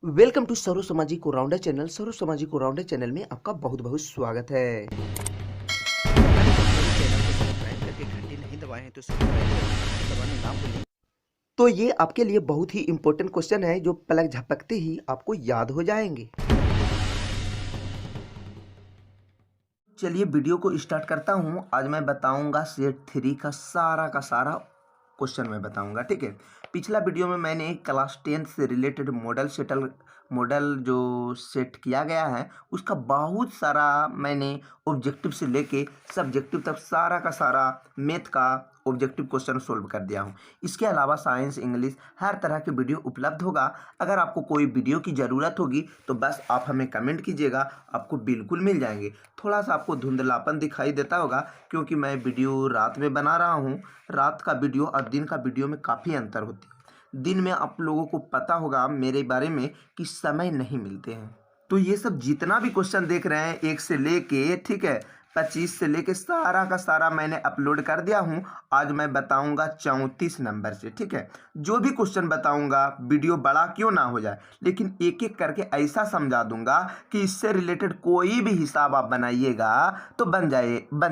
Welcome to serve सामाजिक rounder channel. सर्व सामाजिक rounder channel में आपका बहुत बहुत स्वागत है। चैनल को सब्सक्राइब करके घंटी नहीं दबाए हैं तो सब्सक्राइब करके दबाना ना भूलें। तो ये आपके लिए बहुत ही इंपॉर्टेंट क्वेश्चन है जो पलक झपकते ही आपको याद हो जाएंगे। चलिए वीडियो को स्टार्ट करता हूँ। आज मैं बताऊंगा सेट 3 का सारा क्वेश्चन मैं बताऊंगा, ठीक है। पिछला वीडियो में मैंने क्लास 10 से रिलेटेड मॉडल जो सेट किया गया है उसका बहुत सारा मैंने ऑब्जेक्टिव से लेके सब्जेक्टिव तक सारा का सारा मैथ का ऑब्जेक्टिव क्वेश्चन सोल्व कर दिया हूँ। इसके अलावा साइंस, इंग्लिश हर तरह के वीडियो उपलब्ध होगा। अगर आपको कोई वीडियो की ज़रूरत होगी तो बस आप हमें कमेंट कीजिएगा, आपको बिल्कुल मिल जाएंगे। थोड़ा सा आपको धुंधलापन दिखाई देता होगा क्योंकि मैं वीडियो रात में बना रहा हूँ। रात का वीडियो और दिन का वीडियो में काफ़ी अंतर होती है। दिन में आप लोगों को पता होगा मेरे बारे में कि समय नहीं मिलते हैं। तो ये सब जितना भी क्वेश्चन देख रहे हैं 1 से लेके, ठीक है, 25 से लेके सारा का सारा मैंने अपलोड कर दिया हूँ। आज मैं बताऊंगा 34 नंबर से, ठीक है। जो भी क्वेश्चन बताऊंगा वीडियो बड़ा क्यों ना हो जाए, लेकिन एक एक करके ऐसा समझा दूंगा कि इससे रिलेटेड कोई भी हिसाब आप बनाइएगा तो बन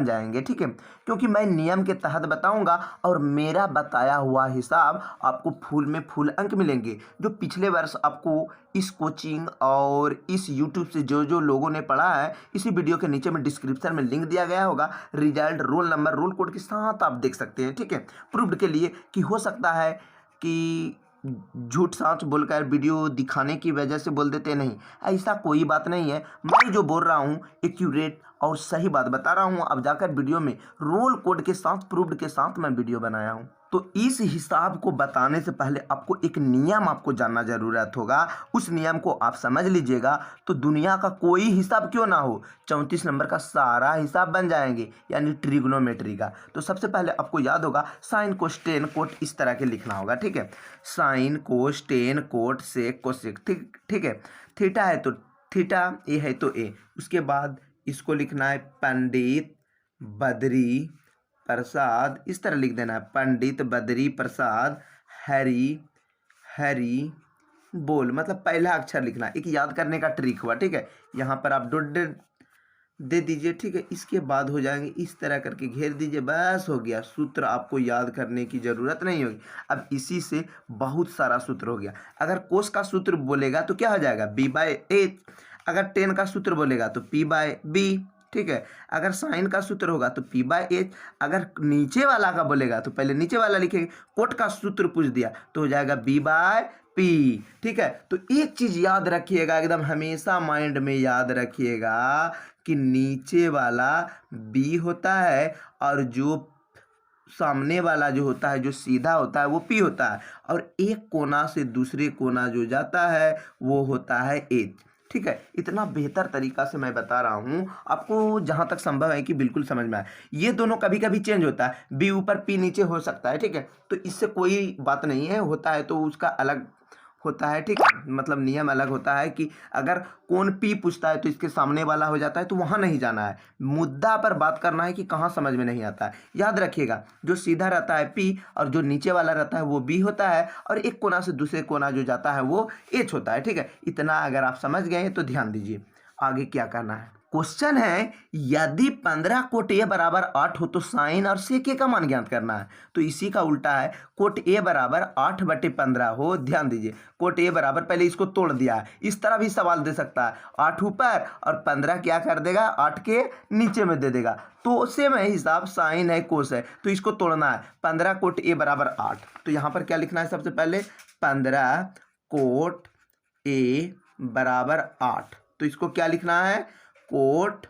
जाएंगे, ठीक है। क्योंकि मैं नियम के तहत बताऊंगा और मेरा बताया हुआ हिसाब आपको फुल में फुल अंक मिलेंगे। जो पिछले वर्ष आपको इस कोचिंग और इस यूट्यूब से जो जो लोगों ने पढ़ा है, इसी वीडियो के नीचे में डिस्क्रिप्शन में लिंक दिया गया होगा। Result, roll number, roll code के साथ आप देख सकते हैं, ठीक है। प्रूव्ड के लिए कि हो सकता है कि झूठ साँच बोलकर वीडियो दिखाने की वजह से बोल देते नहीं, ऐसा कोई बात नहीं है। मैं जो बोल रहा हूँ एक्यूरेट और सही बात बता रहा हूँ। अब जाकर वीडियो में रोल कोड के साथ, प्रूव्ड के साथ मैं वीडियो बनाया हूँ। तो इस हिसाब को बताने से पहले आपको एक नियम आपको जानना जरूरत होगा। उस नियम को आप समझ लीजिएगा तो दुनिया का कोई हिसाब क्यों ना हो 34 नंबर का सारा हिसाब बन जाएंगे, यानी ट्रिग्नोमेट्री का। तो सबसे पहले आपको याद होगा साइन, कोस्टेन, कोट इस तरह के लिखना होगा, ठीक है। साइन, कोस्टेन, कोट, सेक, कोसेक, ठीक है। थीटा है तो थीटा, ए है तो ए। उसके बाद इसको लिखना है पंडित बद्री प्रसाद, इस तरह लिख देना है पंडित बद्री प्रसाद हरी बोल, मतलब पहला अक्षर लिखना। एक याद करने का ट्रिक हुआ, ठीक है। यहाँ पर आप डॉट दे दीजिए, ठीक है। इसके बाद हो जाएंगे इस तरह करके घेर दीजिए, बस हो गया। सूत्र आपको याद करने की जरूरत नहीं होगी। अब इसी से बहुत सारा सूत्र हो गया। अगर कोस का सूत्र बोलेगा तो क्या हो जाएगा b/h। अगर टेन का सूत्र बोलेगा तो p/b, ठीक है। अगर साइन का सूत्र होगा तो p/h। अगर नीचे वाला का बोलेगा तो पहले नीचे वाला लिखेंगे। कोट का सूत्र पूछ दिया तो हो जाएगा b/p, ठीक है। तो एक चीज याद रखिएगा, एकदम हमेशा माइंड में याद रखिएगा कि नीचे वाला b होता है और जो सामने वाला जो होता है, जो सीधा होता है, वो p होता है। और एक कोना से दूसरे कोना जो जाता है वो होता है h, ठीक है। इतना बेहतर तरीका से मैं बता रहा हूँ आपको, जहाँ तक संभव है कि बिल्कुल समझ में आए। ये दोनों कभी कभी चेंज होता है, b ऊपर p नीचे हो सकता है, ठीक है। तो इससे कोई बात नहीं है, होता है तो उसका अलग होता है, ठीक है। मतलब नियम अलग होता है कि अगर कौन पी पूछता है तो इसके सामने वाला हो जाता है, तो वहां नहीं जाना है। मुद्दा पर बात करना है कि कहाँ समझ में नहीं आता है। याद रखिएगा, जो सीधा रहता है पी और जो नीचे वाला रहता है वो बी होता है, और एक कोना से दूसरे कोना जो जाता है वो एच होता है, ठीक है। इतना अगर आप समझ गए तो ध्यान दीजिए आगे क्या करना है। क्वेश्चन है यदि 15 कोट ए बराबर 8 हो तो साइन और सेक ए का मान ज्ञात करना है। तो इसी का उल्टा है, कोट ए बराबर 8/15 हो। ध्यान दीजिए, कोट ए बराबर, पहले इसको तोड़ दिया है। इस तरह भी सवाल दे सकता है, 8 ऊपर और 15 क्या कर देगा, 8 के नीचे में दे देगा। तो सेम है हिसाब, साइन है कोस है, तो इसको तोड़ना है। 15 कोट ए बराबर 8, तो यहाँ पर क्या लिखना है सबसे पहले, 15 कोट ए बराबर 8। तो इसको क्या लिखना है, कोट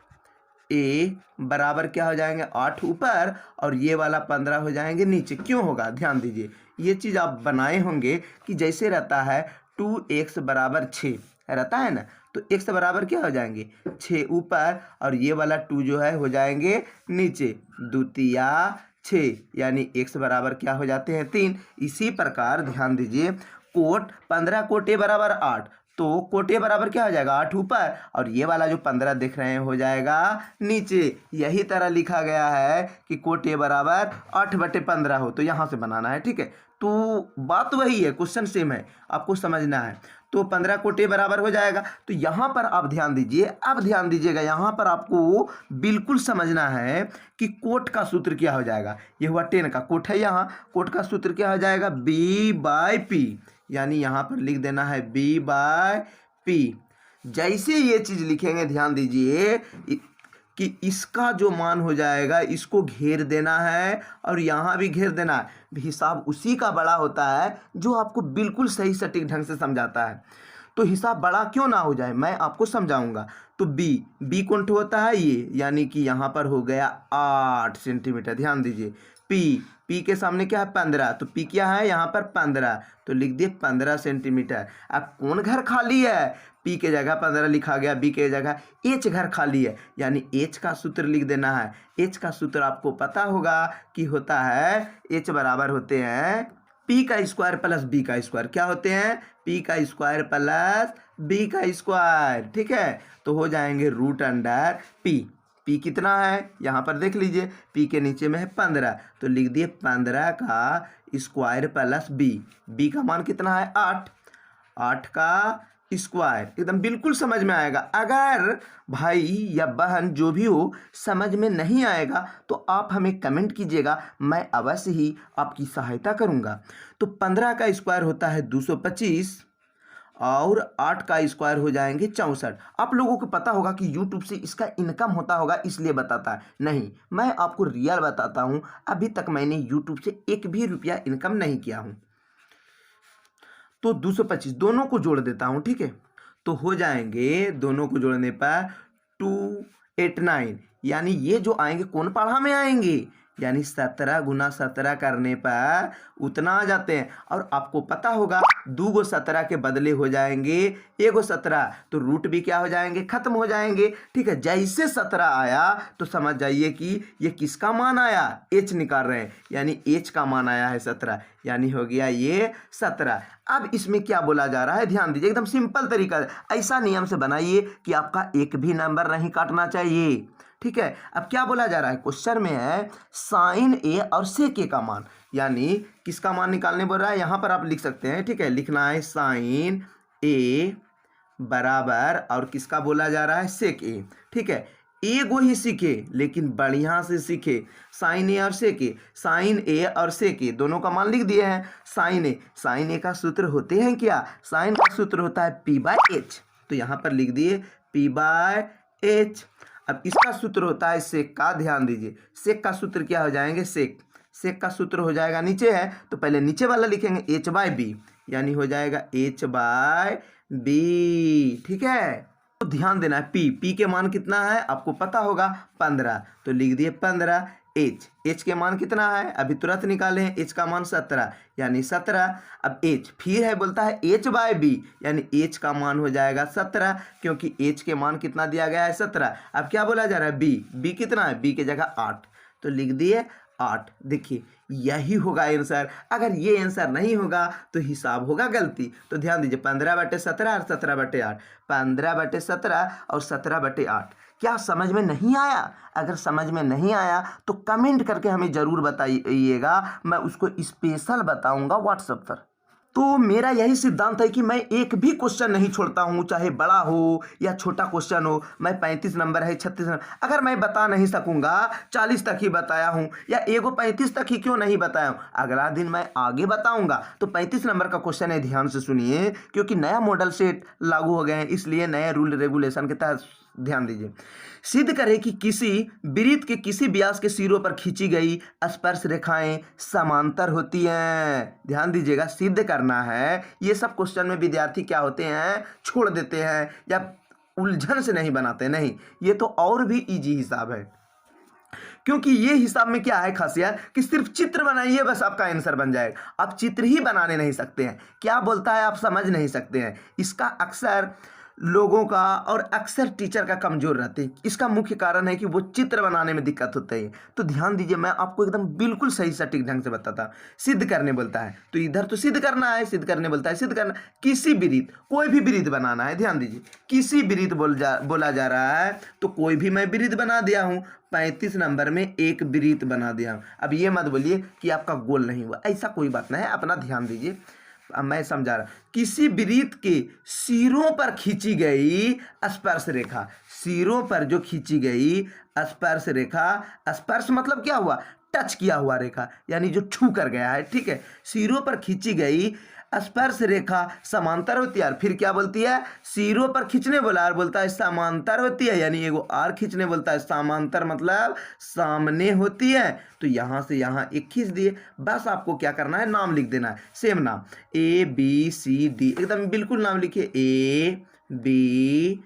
ए बराबर क्या हो जाएंगे, 8 ऊपर और ये वाला 15 हो जाएंगे नीचे। क्यों होगा, ध्यान दीजिए। ये चीज़ आप बनाए होंगे कि जैसे रहता है 2x बराबर 6 रहता है ना, तो x बराबर क्या हो जाएंगे 6 ऊपर और ये वाला 2 जो है हो जाएंगे नीचे, द्वितीया 6, यानी x बराबर क्या हो जाते हैं 3। इसी प्रकार ध्यान दीजिए, कोट 15 कोट ए बराबर 8, तो कोट ए बराबर क्या हो जाएगा 8 ऊपर और ये वाला जो 15 देख रहे हैं हो जाएगा नीचे। यही तरह लिखा गया है कि कोट ए बराबर 8/15 हो, तो यहाँ से बनाना है, ठीक है। तो बात वही है, क्वेश्चन सेम है, आपको समझना है। तो 15 कोटे बराबर हो जाएगा। तो यहाँ पर आप ध्यान दीजिए, अब ध्यान दीजिएगा, यहाँ पर आपको बिल्कुल समझना है कि कोट का सूत्र क्या हो जाएगा। ये हुआ 10 का कोट है, यहाँ कोट का सूत्र क्या हो जाएगा, B/P, यानी यहाँ पर लिख देना है B/P। जैसे ये चीज़ लिखेंगे ध्यान दीजिए कि इसका जो मान हो जाएगा इसको घेर देना है और यहाँ भी घेर देना है। हिसाब उसी का बड़ा होता है जो आपको बिल्कुल सही सटीक ढंग से समझाता है। तो हिसाब बड़ा क्यों ना हो जाए, मैं आपको समझाऊंगा। तो बी कौन होता है ये, यानी कि यहाँ पर हो गया 8 सेंटीमीटर। ध्यान दीजिए, पी के सामने क्या है 15, तो पी क्या है यहाँ पर 15, तो लिख दिए 15 सेंटीमीटर। अब कौन घर खाली है, पी के जगह 15 लिखा गया, बी के जगह एच घर खाली है, यानी एच का सूत्र लिख देना है। एच का सूत्र आपको पता होगा कि होता है, एच बराबर होते हैं पी का स्क्वायर प्लस बी का स्क्वायर। क्या होते हैं, पी का स्क्वायर प्लस बी का स्क्वायर, ठीक है। तो हो जाएंगे √पी। पी कितना है यहाँ पर देख लीजिए, पी के नीचे में है 15, तो लिख दिए 15 का स्क्वायर प्लस बी का मान कितना है 8 का स्क्वायर। एकदम बिल्कुल समझ में आएगा। अगर भाई या बहन जो भी हो समझ में नहीं आएगा तो आप हमें कमेंट कीजिएगा, मैं अवश्य ही आपकी सहायता करूंगा। तो 15 का स्क्वायर होता है 225 और 8 का स्क्वायर हो जाएंगे 64। आप लोगों को पता होगा कि YouTube से इसका इनकम होता होगा इसलिए बताता है, नहीं, मैं आपको रियल बताता हूँ। अभी तक मैंने YouTube से एक भी रुपया इनकम नहीं किया हूँ। तो 225 दोनों को जोड़ देता हूँ, ठीक है। तो हो जाएंगे दोनों को जोड़ने पर 289, यानी ये जो आएंगे कौन पढ़ा में आएंगे, यानी 17 गुना 17 करने पर उतना आ जाते हैं। और आपको पता होगा 2 गो 17 के बदले हो जाएंगे 1 गो 17, तो रूट भी क्या हो जाएंगे, खत्म हो जाएंगे, ठीक है। जैसे 17 आया तो समझ जाइए कि ये किसका मान आया, एच निकाल रहे हैं, यानी एच का मान आया है 17, यानी हो गया ये 17। अब इसमें क्या बोला जा रहा है, ध्यान दीजिए, एकदम सिंपल तरीका, ऐसा नियम से बनाइए कि आपका एक भी नंबर नहीं काटना चाहिए, ठीक है। अब क्या बोला जा रहा है, क्वेश्चन में है साइन ए और सेक ए का मान, यानी किसका मान निकालने बोल रहा है, यहां पर आप लिख सकते हैं, ठीक है। लिखना है साइन ए बराबर और किसका बोला जा रहा है, सेक ए, ठीक है। एगो ही सीखे लेकिन बढ़िया से सीखे, साइन ए और सेक ए, साइन ए और सेक ए दोनों का मान लिख दिए हैं। साइन ए का सूत्र होते हैं क्या, साइन का सूत्र होता है P/H, तो यहाँ पर लिख दिए P/H। अब इसका सूत्र होता है सेक का, ध्यान दीजिए, सेक का सूत्र क्या हो जाएंगे, सेक का सूत्र हो जाएगा, नीचे है तो पहले नीचे वाला लिखेंगे H/B, यानी हो जाएगा H/B, ठीक है। तो ध्यान देना है, पी के मान कितना है आपको पता होगा 15, तो लिख दिए 15। एच के मान कितना है अभी तुरंत निकाले हैं, एच का मान 17, यानी 17। अब एच फिर है बोलता है H/B, यानी एच का मान हो जाएगा 17, क्योंकि एच के मान कितना दिया गया है 17। अब क्या बोला जा रहा है, बी कितना है, बी के जगह 8, तो लिख दिए 8। देखिए यही होगा आंसर। अगर ये आंसर नहीं होगा तो हिसाब होगा गलती। तो ध्यान दीजिए 15/17 और 17/8, 15/17 और 17/8। क्या समझ में नहीं आया? अगर समझ में नहीं आया तो कमेंट करके हमें ज़रूर बताइएगा, मैं उसको स्पेशल बताऊंगा व्हाट्सएप पर। तो मेरा यही सिद्धांत है कि मैं एक भी क्वेश्चन नहीं छोड़ता हूँ, चाहे बड़ा हो या छोटा क्वेश्चन हो। मैं 35 नंबर है 36 नंबर अगर मैं बता नहीं सकूँगा, 40 तक ही बताया हूँ, या एगो 35 तक ही क्यों नहीं बताया हूँ, अगला दिन मैं आगे बताऊँगा। तो 35 नंबर का क्वेश्चन है, ध्यान से सुनिए, क्योंकि नया मॉडल सेट लागू हो गए हैं, इसलिए नए रूल रेगुलेशन के तहत ध्यान दीजिए। सिद्ध करें कि किसी वृत्त के किसी व्यास के सिरों पर खींची गई स्पर्श रेखाएं समांतर होती हैं। ध्यान दीजिएगा, सिद्ध करना है। ये सब क्वेश्चन में विद्यार्थी क्या होते हैं, छोड़ देते हैं या उलझन से नहीं बनाते, नहीं, ये तो और भी इजी हिसाब है। क्योंकि ये हिसाब में क्या है खासियत कि सिर्फ चित्र बनाइए बस आपका आंसर बन जाएगा। आप चित्र ही बनाने नहीं सकते हैं, क्या बोलता है आप समझ नहीं सकते हैं। इसका अक्सर लोगों का और अक्सर टीचर का कमजोर रहते हैं। इसका मुख्य कारण है कि वो चित्र बनाने में दिक्कत होती है। तो ध्यान दीजिए, मैं आपको एकदम बिल्कुल सही सटीक ढंग से बताता। सिद्ध करने बोलता है तो इधर तो सिद्ध करना है, सिद्ध करने बोलता है सिद्ध करना। किसी वृत्त, कोई भी वृत्त बनाना है, ध्यान दीजिए, किसी वृत्त बोला जा रहा है तो कोई भी मैं वृत्त बना दिया हूँ। 35 नंबर में एक वृत्त बना दिया हूँ। अब ये मत बोलिए कि आपका गोल नहीं हुआ, ऐसा कोई बात नहीं है, अपना ध्यान दीजिए। अब मैं समझा रहा, किसी वृत्त के सिरों पर खींची गई स्पर्श रेखा, सिरों पर जो खींची गई स्पर्श रेखा, स्पर्श मतलब क्या हुआ, टच किया हुआ रेखा, यानी जो छू कर गया है, ठीक है। सिरों पर खींची गई स्पर्श रेखा समांतर होती है। फिर क्या बोलती है, सिरों पर खींचने बोला और बोलता है समांतर होती है, यानी एगो आर खींचने बोलता है, समांतर मतलब सामने होती है। तो यहां से यहां एक खींच दिए, बस आपको क्या करना है, नाम लिख देना है, सेम नाम ABCD, एकदम बिल्कुल नाम लिखिए, ABCD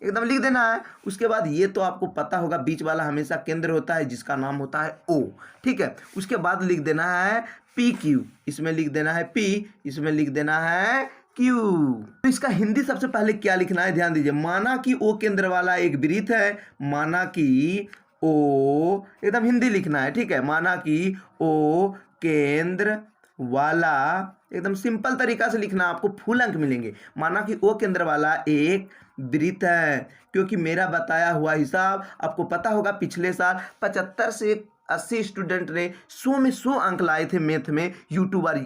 एकदम लिख देना है। उसके बाद ये तो आपको पता होगा, बीच वाला हमेशा केंद्र होता है जिसका नाम होता है O, ठीक है। उसके बाद लिख देना है PQ, इसमें लिख देना है P, इसमें लिख देना है Q। तो इसका हिंदी सबसे पहले क्या लिखना है, ध्यान दीजिए। माना कि O केंद्र वाला एक वृत्त है, माना कि O, एकदम हिंदी लिखना है, ठीक है। माना कि O केंद्र वाला, एकदम सिंपल तरीका से लिखना, आपको फुल अंक मिलेंगे। माना कि O केंद्र वाला एक वृत्त है, क्योंकि मेरा बताया हुआ हिसाब आपको पता होगा, पिछले साल 75 से 80 स्टूडेंट ने 100 में 100 अंक लाए थे मैथ में, यूट्यूबर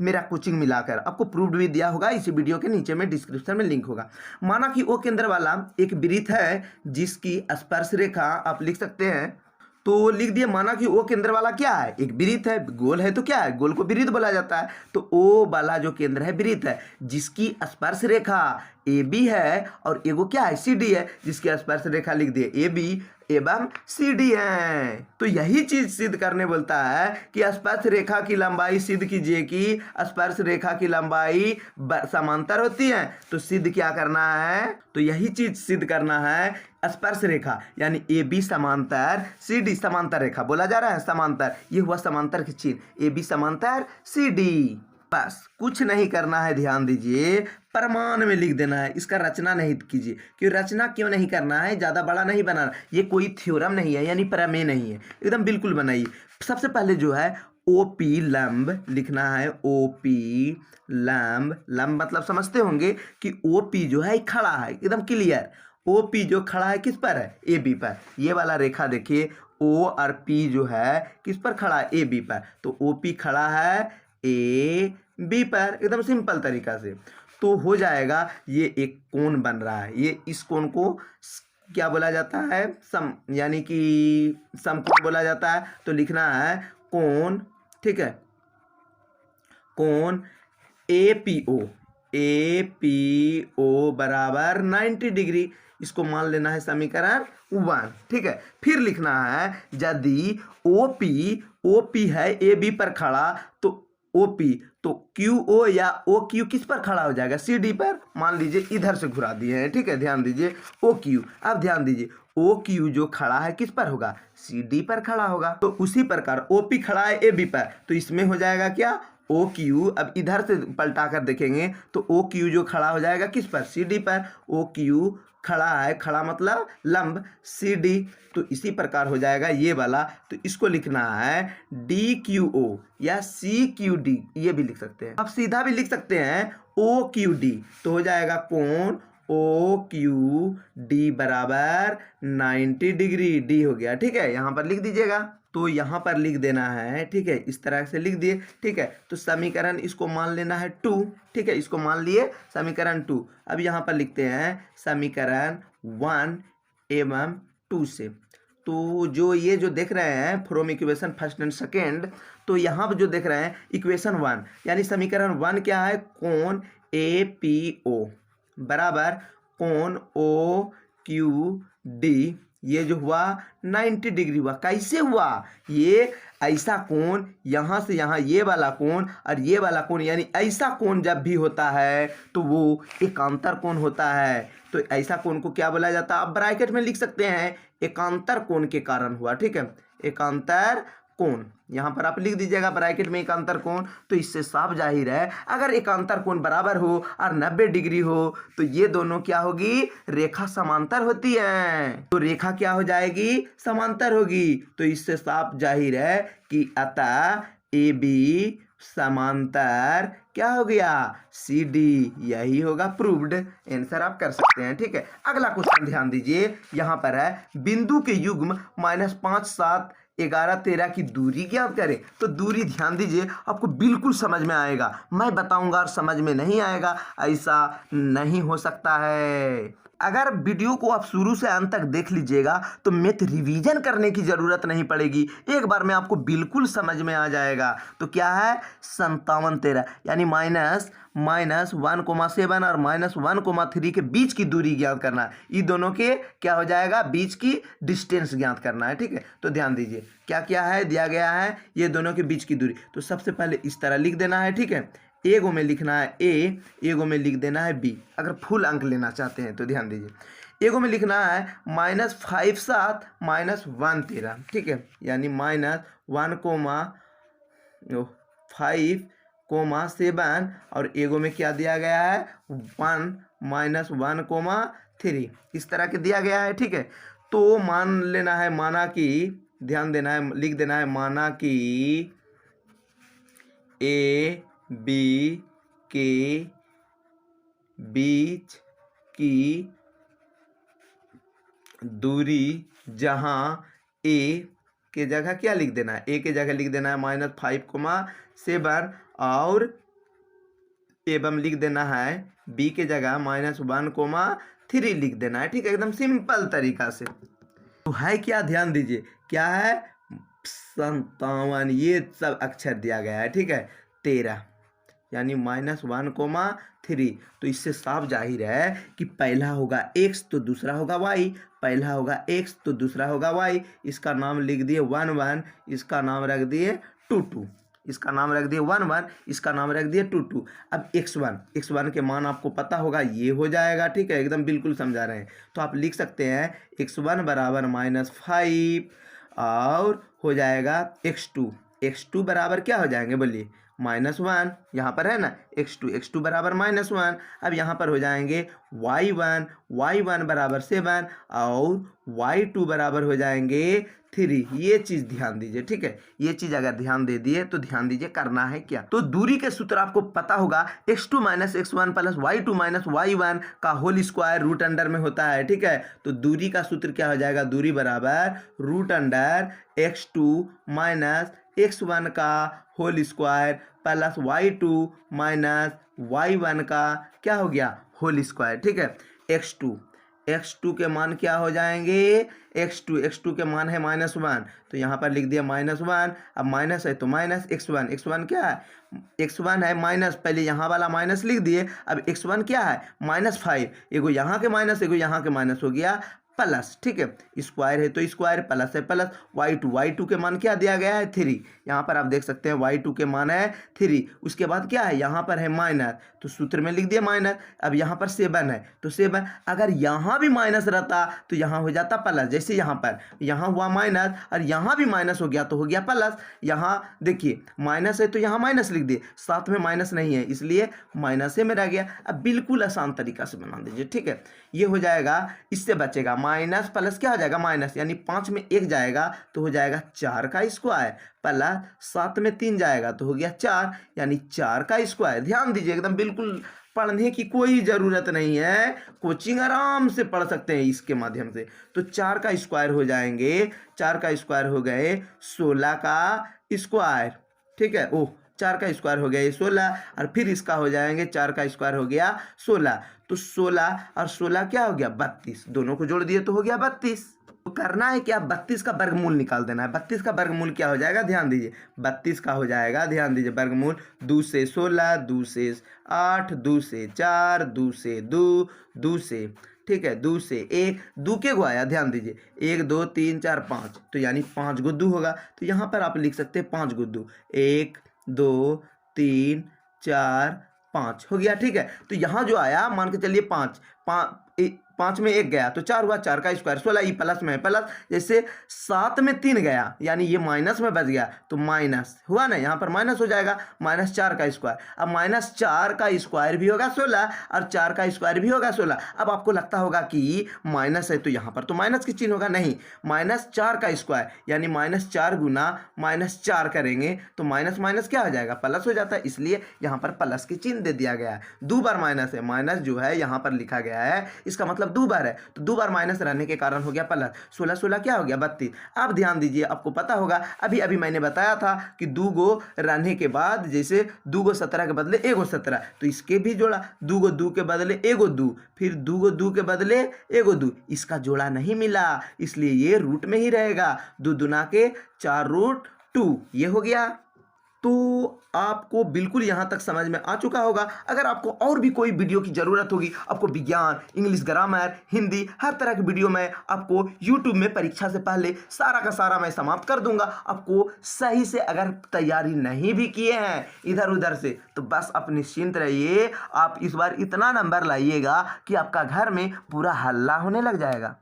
मेरा कोचिंग मिलाकर, आपको प्रूफ भी दिया होगा, इसी वीडियो के नीचे में डिस्क्रिप्शन में लिंक होगा। माना कि O केंद्र वाला एक वृत्त है जिसकी स्पर्श रेखा आप लिख सकते हैं, तो लिख दिए। माना कि O केंद्र वाला क्या है, एक वृत्त है, गोल है तो क्या है, गोल को वृत्त बोला जाता है। तो O वाला जो केंद्र है वृत्त है जिसकी स्पर्श रेखा AB है, और एगो क्या है, CD है, जिसकी स्पर्श रेखा लिख दिए AB एवं CD है। तो यही चीज सिद्ध करने बोलता है कि स्पर्श रेखा की लंबाई सिद्ध कीजिए कि स्पर्श रेखा की लंबाई समांतर होती है। तो सिद्ध क्या करना है, तो यही चीज सिद्ध करना है, स्पर्श रेखा यानी AB समांतर CD, समांतर रेखा बोला जा रहा है, समांतर, ये हुआ समांतर की चिन्ह, AB समांतर CD। बस कुछ नहीं करना है, ध्यान दीजिए, प्रमाण में लिख देना है, इसका रचना नहीं कीजिए। क्यों रचना क्यों नहीं करना है, ज़्यादा बड़ा नहीं बनाना, ये कोई थ्योरम नहीं है, यानी प्रमेय नहीं है, एकदम बिल्कुल बनाइए। सबसे पहले जो है OP लंब लिखना है, OP लंब, लंब मतलब समझते होंगे कि OP जो है खड़ा है, एकदम क्लियर। OP जो खड़ा है किस पर है, AB पर। ये वाला रेखा देखिए, O और P जो है किस पर खड़ा है, AB पर। तो OP खड़ा है AB पर, एकदम सिंपल तरीका से। तो हो जाएगा, ये एक कोण बन रहा है, ये इस कोण को क्या बोला जाता है, सम, यानी कि समकोण बोला जाता है। तो लिखना है कोण, ठीक है, कोण APO, APO बराबर 90 डिग्री, इसको मान लेना है समीकरण 1, ठीक है। फिर लिखना है यदि OP है AB पर खड़ा, तो OP तो QO या OQ किस पर खड़ा हो जाएगा, CD पर। मान लीजिए इधर से घुरा दिए हैं, ठीक है, ध्यान दीजिए OQ। अब ध्यान दीजिए OQ जो खड़ा है किस पर होगा, CD पर खड़ा होगा। तो उसी प्रकार OP खड़ा है AB पर, तो इसमें हो जाएगा क्या, OQ। अब इधर से पलटा कर देखेंगे तो OQ जो खड़ा हो जाएगा किस पर, CD पर। OQ खड़ा है, खड़ा मतलब लंब, CD, तो इसी प्रकार हो जाएगा ये वाला। तो इसको लिखना है DQO या CQD, ये भी लिख सकते हैं, आप सीधा भी लिख सकते हैं OQD। तो हो जाएगा कोण OQD बराबर 90 डिग्री, D हो गया, ठीक है। यहाँ पर लिख दीजिएगा, तो यहाँ पर लिख देना है, ठीक है, इस तरह से लिख दिए, ठीक है। तो समीकरण इसको मान लेना है 2, ठीक है, इसको मान लिए समीकरण 2। अब यहाँ पर लिखते हैं समीकरण 1 एवं 2 से। तो जो ये जो देख रहे हैं from equation first and second, तो यहाँ पर जो देख रहे हैं इक्वेशन 1 यानी समीकरण 1 क्या है, कोण APO बराबर कोण OQD, ये जो हुआ 90 डिग्री हुआ। कैसे हुआ, ये ऐसा कोण यहाँ से यहाँ, ये वाला कोण और ये वाला कोण, यानी ऐसा कोण जब भी होता है तो वो एकांतर कोण होता है। तो ऐसा कोण को क्या बोला जाता है, आप ब्रैकेट में लिख सकते हैं, एकांतर कोण के कारण हुआ, ठीक है, एकांतर कोण, यहाँ पर आप लिख दीजिएगा ब्रैकेट में एकांतर कोण। तो इससे साफ जाहिर है अगर एकांतर कोण बराबर हो और 90 डिग्री हो तो ये दोनों क्या होगी, रेखा समांतर होती है। तो रेखा क्या हो जाएगी, समांतर होगी। तो इससे साफ जाहिर है कि अतः ए बी समांतर क्या हो गया, सी डी। यही होगा प्रूव्ड। आंसर आप कर सकते हैं। ठीक है, अगला क्वेश्चन ध्यान दीजिए, यहाँ पर है बिंदु के युग्म -5, 7, 11, 13 की दूरी ज्ञात करें। तो दूरी ध्यान दीजिए, आपको बिल्कुल समझ में आएगा। मैं बताऊंगा और समझ में नहीं आएगा, ऐसा नहीं हो सकता है। अगर वीडियो को आप शुरू से अंत तक देख लीजिएगा तो मैथ रिवीजन करने की जरूरत नहीं पड़ेगी, एक बार में आपको बिल्कुल समझ में आ जाएगा। तो क्या है, 57, 13 यानी -1,7 और -1,3 के बीच की दूरी ज्ञात करना है। ये दोनों के क्या हो जाएगा, बीच की डिस्टेंस ज्ञात करना है। ठीक है, तो ध्यान दीजिए क्या क्या है दिया गया है, ये दोनों के बीच की दूरी। तो सबसे पहले इस तरह लिख देना है। ठीक है, एगो में लिखना है ए, एगो में लिख देना है बी, अगर फुल अंक लेना चाहते हैं तो। ध्यान दीजिए एगो में लिखना है -5, 7, -1, 13। ठीक है, यानी -1,5, 7 और एगो में क्या दिया गया है 1, -1,3 इस तरह के दिया गया है। ठीक है, तो मान लेना है, माना कि, ध्यान देना है, लिख देना है माना कि ए बी के बीच की दूरी, जहां ए के जगह क्या लिख देना है, ए के जगह लिख देना है -5,7 और एवं लिख देना है बी के जगह -1,3 लिख देना है। ठीक है, एकदम सिंपल तरीका से। तो है क्या, ध्यान दीजिए क्या है, 57, ये सब अक्षर दिया गया है। ठीक है, 13 यानी -1,3। तो इससे साफ जाहिर है कि पहला होगा x तो दूसरा होगा y, पहला होगा x तो दूसरा होगा y। इसका नाम लिख दिए 1, 1, इसका नाम रख दिए 2, 2, इसका नाम रख दिए 1, 1, इसका नाम रख दिए 2, 2। अब x1 के मान आपको पता होगा, ये हो जाएगा। ठीक है, एकदम बिल्कुल समझा रहे हैं। तो आप लिख सकते हैं x1 बराबर -5 और हो जाएगा x2 बराबर क्या हो जाएंगे, बोलिए -1, यहाँ पर है ना x2 बराबर -1। अब यहाँ पर हो जाएंगे y1 बराबर 7 और y2 बराबर हो जाएंगे 3। ये चीज ध्यान दीजिए। ठीक है, ये चीज अगर ध्यान दे दिए तो ध्यान दीजिए करना है क्या। तो दूरी के सूत्र आपको पता होगा, x2 - x1 plus y2 - y1 का होल स्क्वायर रूट अंडर में होता है। ठीक है, तो दूरी का सूत्र क्या हो जाएगा, दूरी बराबर √, x2 - x1 का whole square plus y2 - y1 का क्या हो गया, होल स्क्वायर। ठीक है, x2 के मान क्या हो जाएंगे, x2 के मान है -1, तो यहाँ पर लिख दिया -1। अब माइनस है तो माइनस x1 क्या है, x1 है माइनस, पहले यहाँ वाला माइनस लिख दिए। अब x1 क्या है -5, एगो यहाँ के माइनस एगो यहाँ के माइनस हो गया प्लस। ठीक है, स्क्वायर है तो स्क्वायर, प्लस है प्लस। y2 के मान क्या दिया गया है 3, यहाँ पर आप देख सकते हैं y2 के मान है 3। उसके बाद क्या है, यहाँ पर है माइनस, तो सूत्र में लिख दिया माइनस। अब यहाँ पर 7 है तो 7, अगर यहाँ भी माइनस रहता तो यहाँ हो जाता प्लस। जैसे यहाँ हुआ माइनस और यहाँ भी माइनस हो गया तो हो गया प्लस। यहाँ देखिए माइनस है तो यहाँ माइनस लिख दिए, साथ में माइनस नहीं है इसलिए माइनस में रह गया। अब बिल्कुल आसान तरीका से बना दीजिए। ठीक है, ये हो जाएगा, इससे बचेगा माइनस प्लस क्या हो जाएगा माइनस, यानी 5 में 1 जाएगा तो हो जाएगा 4 का स्क्वायर, प्लस 7 में 3 जाएगा तो हो गया 4, यानी 4 का स्क्वायर। ध्यान दीजिए, एकदम बिल्कुल पढ़ने की कोई ज़रूरत नहीं है, कोचिंग आराम से पढ़ सकते हैं इसके माध्यम से। तो 4 का स्क्वायर हो जाएंगे, 4 का स्क्वायर हो गए 16 का स्क्वायर। ठीक है, 4 का स्क्वायर हो गया ये 16, और फिर इसका हो जाएंगे 4 का स्क्वायर हो गया 16, तो 16 और 16 क्या हो गया 32, दोनों को जोड़ दिए तो हो गया 32। तो करना है क्या, 32 का वर्गमूल निकाल देना है। 32 का वर्गमूल क्या हो जाएगा, ध्यान दीजिए 32 का हो जाएगा, ध्यान दीजिए वर्गमूल 2 से 16, 2 से 8, 2 से 4, 2 से 2, 2 से, ठीक है 2 से 1, 2 के गो आया, ध्यान दीजिए 1 2 3 4 5, तो यानी 5 गो 2 होगा। तो यहाँ पर आप लिख सकते हैं 5 गो 2, 1 2 3 4 5 हो गया। ठीक है, तो यहाँ जो आया मान के चलिए 5 5 में 1 गया तो 4 हुआ, 4 का स्क्वायर 16, ये प्लस में है प्लस, जैसे 7 में 3 गया यानी ये माइनस में बच गया तो माइनस हुआ ना, यहाँ पर माइनस हो जाएगा, -4 का स्क्वायर। अब -4 का स्क्वायर भी होगा 16 और 4 का स्क्वायर भी होगा 16। अब आपको लगता होगा कि माइनस है तो यहाँ पर तो माइनस की चिन्ह होगा, नहीं, -4 का स्क्वायर यानी -4 गुना -4 करेंगे तो माइनस माइनस क्या हो जाएगा, प्लस हो जाता है, इसलिए यहाँ पर प्लस की चिन्ह दे दिया गया है। 2 बार माइनस है, माइनस जो है यहाँ पर लिखा गया है इसका मतलब 2 बार है, तो 2 बार माइनस रहने के कारण हो गया प्लस, 16 16 क्या हो गया 32। अब ध्यान दीजिए, आपको पता होगा अभी अभी मैंने बताया था कि 2 गो रहने के बाद जैसे 2 गो 17 के बदले 1 गो 17, तो इसके भी जोड़ा 2 गो 2 के बदले 1 गो 2, फिर 2 गो 2 के बदले 1 गो 2, इसका जोड़ा नहीं मिला इसलिए ये रूट में ही रहेगा, 2 दुना के 4√2 ये हो गया। तो आपको बिल्कुल यहाँ तक समझ में आ चुका होगा। अगर आपको और भी कोई वीडियो की ज़रूरत होगी, आपको विज्ञान, इंग्लिश ग्रामर, हिंदी, हर तरह की वीडियो मैं आपको यूट्यूब में परीक्षा से पहले सारा का सारा मैं समाप्त कर दूंगा। आपको सही से अगर तैयारी नहीं भी किए हैं इधर उधर से तो बस आप निश्चिंत रहिए, आप इस बार इतना नंबर लाइएगा कि आपका घर में पूरा हल्ला होने लग जाएगा।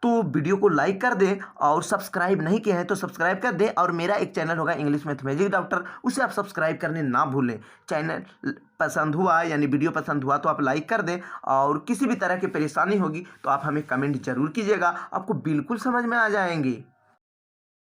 तो वीडियो को लाइक कर दें और सब्सक्राइब नहीं किए हैं तो सब्सक्राइब कर दें, और मेरा एक चैनल होगा इंग्लिश मैथ मैजिक डॉक्टर, उसे आप सब्सक्राइब करने ना भूलें। चैनल पसंद हुआ यानी वीडियो पसंद हुआ तो आप लाइक कर दें, और किसी भी तरह की परेशानी होगी तो आप हमें कमेंट जरूर कीजिएगा, आपको बिल्कुल समझ में आ जाएंगे।